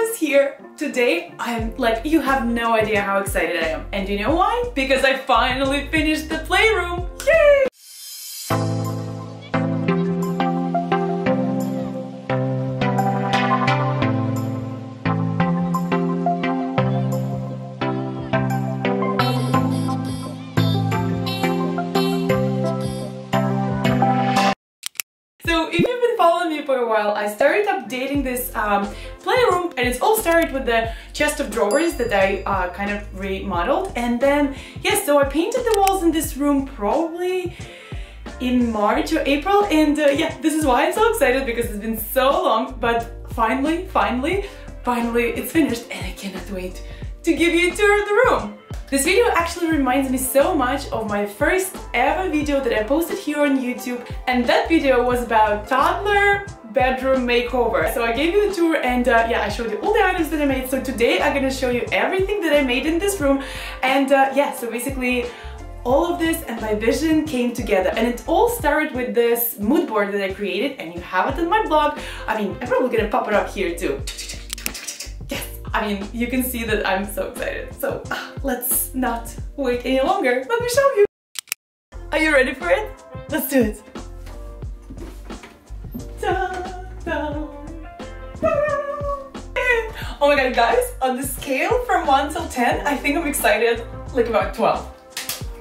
is here. Today I'm like, you have no idea how excited I am. And you know why? Because I finally finished the playroom. Yay! Following me for a while, I started updating this playroom, and it's all started with the chest of drawers that I kind of remodeled. And then yes, so I painted the walls in this room probably in March or April, and yeah, this is why I'm so excited, because it's been so long, but finally it's finished, and I cannot wait to give you a tour of the room. This video actually reminds me so much of my first ever video that I posted here on YouTube, and that video was about toddler bedroom makeover. So I gave you the tour, and yeah, I showed you all the items that I made. So today I'm gonna show you everything that I made in this room, and yeah, so basically all of this and my vision came together, and it all started with this mood board that I created, and you have it on my blog. I mean, I'm probably gonna pop it up here too. I mean, you can see that I'm so excited. So let's not wait any longer. Let me show you. Are you ready for it? Let's do it. Oh my god, guys, on the scale from 1 till 10, I think I'm excited like about 12.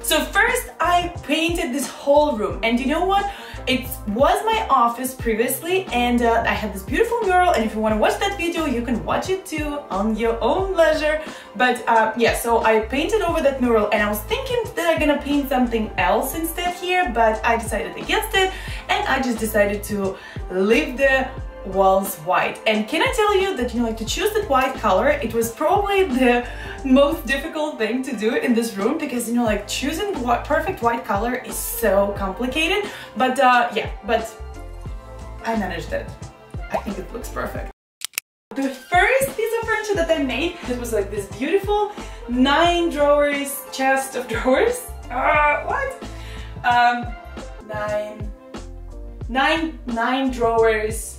So first I painted this whole room, and you know what? It was my office previously, and I had this beautiful mural, and if you want to watch that video, you can watch it too on your own leisure. But yeah, so I painted over that mural, and I was thinking that I'm gonna paint something else instead here, but I decided against it, and I just decided to leave the walls white. And can I tell you that, you know, like, to choose that white color, it was probably the most difficult thing to do in this room, because, you know, like, choosing what perfect white color is so complicated. But yeah, but I managed it. I think it looks perfect. The first piece of furniture that I made, it was like this beautiful 9 drawers chest of drawers. What? 9 drawers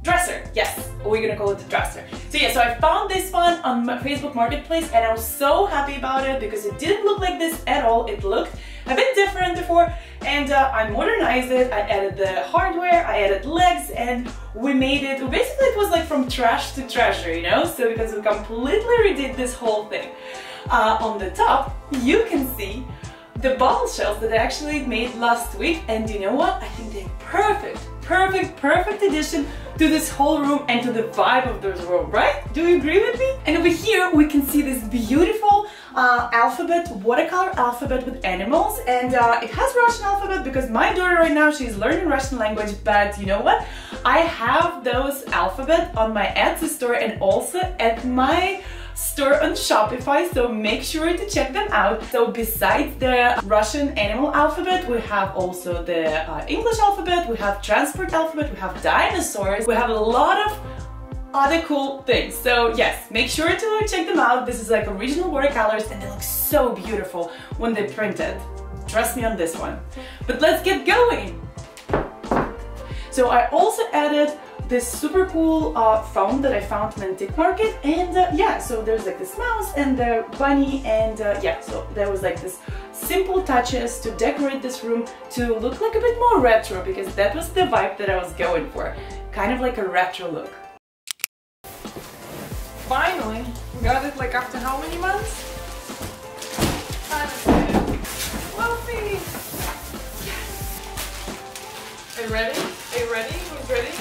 dresser. Yes, we're gonna call it the dresser. So yeah, so I found this one on my Facebook Marketplace, and I was so happy about it because it didn't look like this at all. It looked a bit different before, and I modernized it. I added the hardware, I added legs, and we made it, basically it was like from trash to treasure, you know? So because we completely redid this whole thing. On the top, you can see the bottle shelves that I actually made last week, and you know what? I think they're perfect addition to this whole room and to the vibe of this room, right? Do you agree with me? And over here we can see this beautiful alphabet, watercolor alphabet with animals, and it has Russian alphabet because my daughter right now, she's learning Russian language. But you know what? I have those alphabet on my Etsy store and also at my store on Shopify, so make sure to check them out. So besides the Russian animal alphabet, we have also the English alphabet, we have transport alphabet, we have dinosaurs, we have a lot of other cool things. So yes, make sure to check them out. This is like original watercolors, and they look so beautiful when they're printed. Trust me on this one. But let's get going. So I also added this super cool phone that I found in an antique market, and yeah, so there's like this mouse and the bunny, and yeah, so there was like this simple touches to decorate this room to look like a bit more retro, because that was the vibe that I was going for, kind of like a retro look. Finally, we got it, like after how many months? Fluffy! Yes! Are you ready? Are you ready? Who's ready?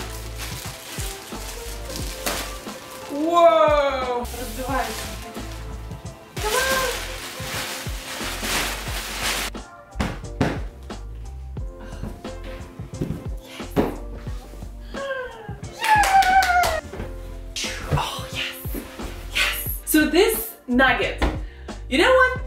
Whoa! Раздувайся. Come on! Yes! Oh, yes! Yes! So this nugget, you know what?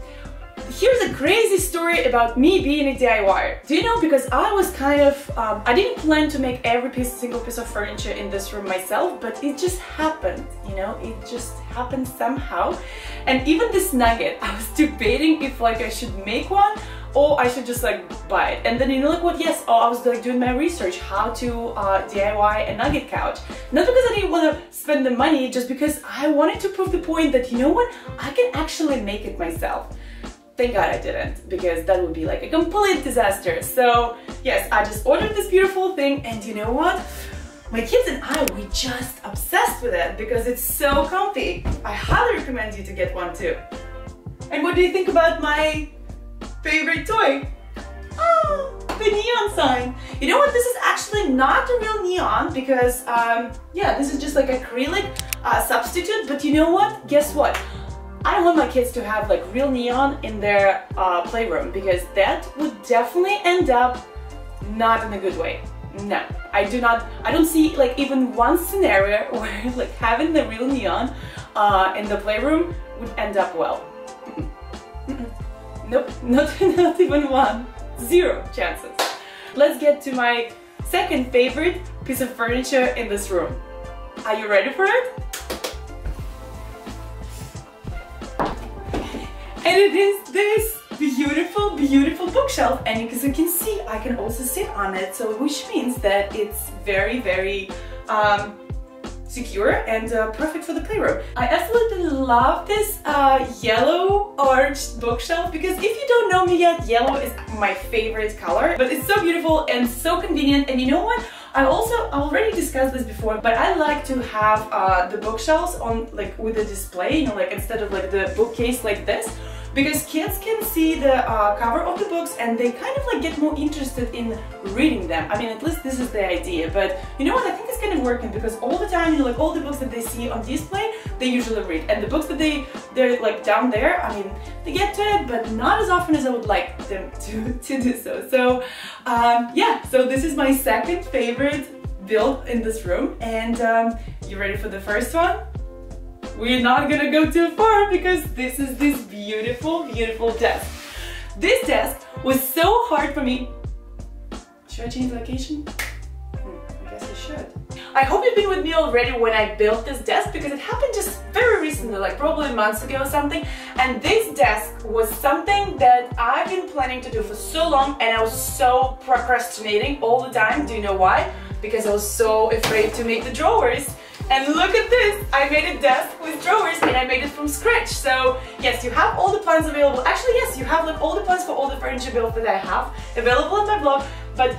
Here's a crazy story about me being a DIYer. Do you know, because I was kind of, I didn't plan to make every single piece of furniture in this room myself, but it just happened, you know, it just happened somehow. And even this nugget, I was debating if like I should make one or I should just like buy it. And then you know like what, yes, I was like doing my research how to DIY a nugget couch. Not because I didn't want to spend the money, just because I wanted to prove the point that, you know what, I can actually make it myself. Thank God I didn't, because that would be like a complete disaster. So yes, I just ordered this beautiful thing, and you know what? My kids and I, we just obsessed with it because it's so comfy. I highly recommend you to get one too. And what do you think about my favorite toy? Oh, the neon sign. You know what? This is actually not a real neon because, yeah, this is just like acrylic substitute. But you know what? Guess what? I don't want my kids to have like real neon in their playroom, because that would definitely end up not in a good way. No, I don't see like even one scenario where like having the real neon in the playroom would end up well. Nope, not even one. 0 chances. Let's get to my second favorite piece of furniture in this room. Are you ready for it? And it is this beautiful, beautiful bookshelf, and as you can see, I can also sit on it, so which means that it's very, very secure and perfect for the playroom. I absolutely love this yellow orange bookshelf, because if you don't know me yet, yellow is my favorite color, but it's so beautiful and so convenient. And you know what? I already discussed this before, but I like to have the bookshelves on like with a display, you know, like instead of like the bookcase like this, because kids can see the cover of the books and they kind of like get more interested in reading them. I mean, at least this is the idea, but you know what, I think it's kind of working, because all the time, you know, like all the books that they see on display, they usually read, and the books that they're like down there, I mean, they get to it, but not as often as I would like them to do so. So yeah, so this is my second favorite build in this room, and you ready for the first one? We're not gonna go too far, because this is this beautiful, beautiful desk. This desk was so hard for me. Should I change location? I guess I should. I hope you've been with me already when I built this desk, because it happened just very recently, like probably months ago or something. And this desk was something that I've been planning to do for so long, and I was so procrastinating all the time. Do you know why? Because I was so afraid to make the drawers. And look at this! I made a desk with drawers, and I made it from scratch. So yes, you have all the plans available. Actually, yes, you have like all the plans for all the furniture builds that I have available on my blog. But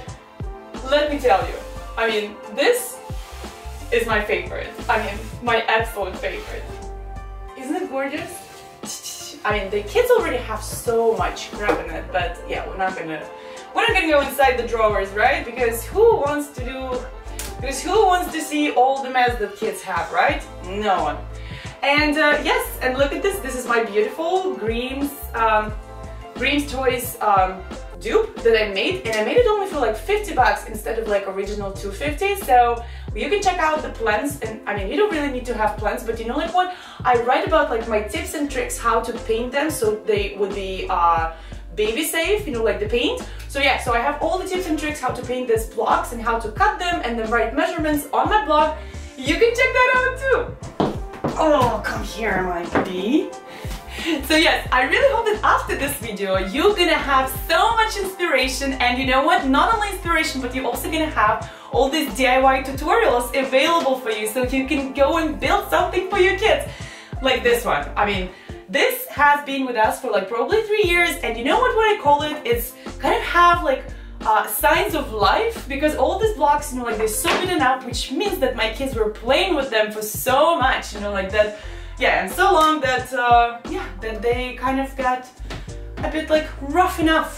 let me tell you, I mean, this is my favorite. I mean, my absolute favorite. Isn't it gorgeous? I mean, the kids already have so much crap in it, but yeah, we're not gonna go inside the drawers, right? Because who wants to see all the mess that kids have, right? No one. And yes, and look at this. This is my beautiful Dreams Toys dupe that I made, and I made it only for like 50 bucks instead of like original 250. So you can check out the plans, and I mean, you don't really need to have plans, but you know like what? I write about like my tips and tricks how to paint them so they would be baby safe, you know, like the paint. So yeah, so I have all the tips and tricks how to paint these blocks and how to cut them and the right measurements on my blog. You can check that out too. Oh, come here, my bee. So yes, I really hope that after this video you're gonna have so much inspiration, and you know what, not only inspiration, but you're also gonna have all these DIY tutorials available for you, so you can go and build something for your kids, like this one. I mean, this has been with us for like probably 3 years, and you know what I call it? It's kind of have like signs of life, because all these blocks, you know, like they're so beaten up, which means that my kids were playing with them for so much, you know, like that, yeah, and so long that, yeah, that they kind of got a bit like roughened up,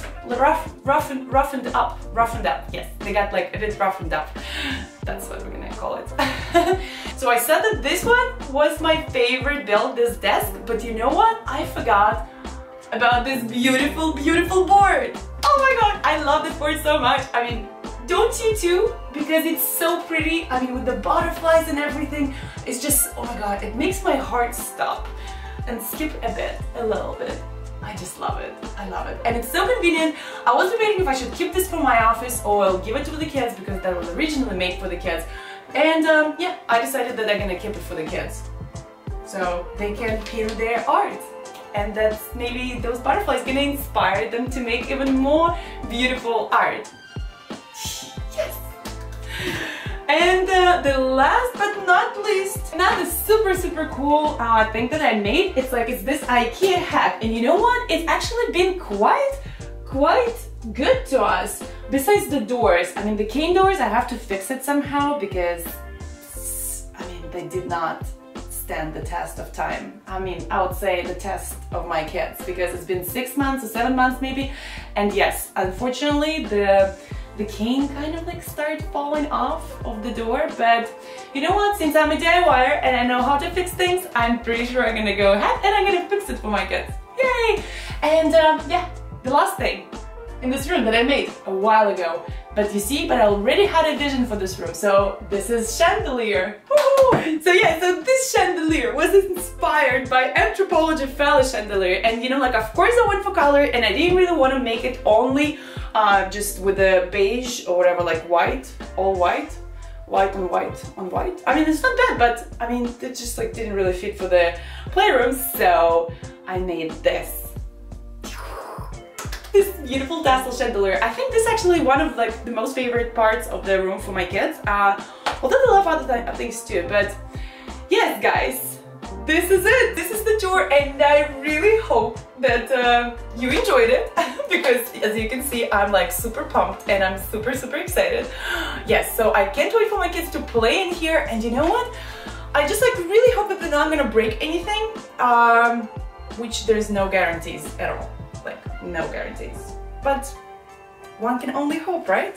yes, they got like a bit roughened up. That's what we're gonna call it. So I said that this one was my favorite build, this desk, but you know what? I forgot about this beautiful, beautiful board. Oh my god, I love this board so much. I mean, don't you too? Because it's so pretty. I mean, with the butterflies and everything, it's just, oh my god, it makes my heart stop and skip a little bit. I just love it. I love it. And it's so convenient. I was debating if I should keep this for my office or I'll give it to the kids, because that was originally made for the kids. And yeah, I decided that I'm gonna keep it for the kids, so they can paint their art. and that's maybe those butterflies gonna inspire them to make even more beautiful art. Yes! And the last but not least, another super cool thing that I made. It's this IKEA hack, and you know what? It's actually been quite good to us. Besides the doors, I mean the cane doors, I have to fix it somehow because I mean they did not stand the test of time. I mean, I would say the test of my kids, because it's been 6 months or 7 months maybe, and yes, unfortunately the cane kind of started falling off of the door. But you know what, since I'm a DIYer and I know how to fix things, I'm pretty sure I'm gonna go ahead and I'm gonna fix it for my kids. Yay! And yeah, the last thing in this room that I made a while ago, but I already had a vision for this room. So this is chandelier. So yeah, so this chandelier was inspired by Anthropologie fellow chandelier, and you know, of course I went for color, and I didn't really want to make it only just with a beige or whatever, white, all white on white. I mean, it's not bad, but I mean, it just didn't really fit for the playroom, so I made this beautiful tassel chandelier. I think this is actually one of the most favorite parts of the room for my kids. Although they love other things too, but yes, guys, this is it. This is the tour, and I really hope that you enjoyed it because as you can see, I'm super pumped and I'm super excited. Yes, so I can't wait for my kids to play in here, and you know what? I just really hope that they're not gonna break anything, which there's no guarantees at all. No guarantees. But one can only hope, right?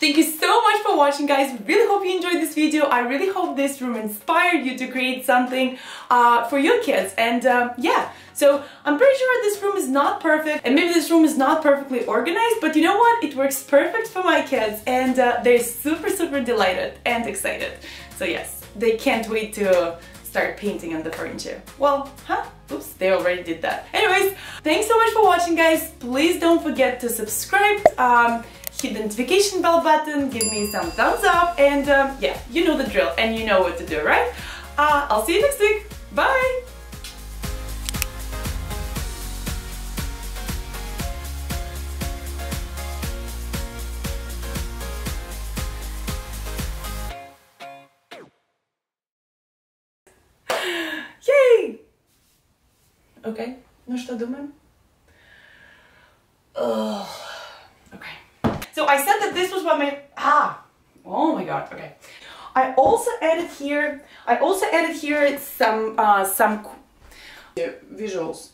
Thank you so much for watching, guys. Really hope you enjoyed this video. I really hope this room inspired you to create something for your kids. And yeah, so I'm pretty sure this room is not perfect, and maybe this room is not perfectly organized, but you know what? It works perfect for my kids, and they're super delighted and excited. So yes, they can't wait to start painting on the furniture. Well, oops, they already did that. Anyways, thanks so much for watching, guys. Please don't forget to subscribe, hit the notification bell button, give me some thumbs up, and yeah, you know the drill and you know what to do, right? I'll see you next week. Bye! Okay, ну что думаем? Okay. So I said that this was what my oh my god. Okay. I also added here some visuals.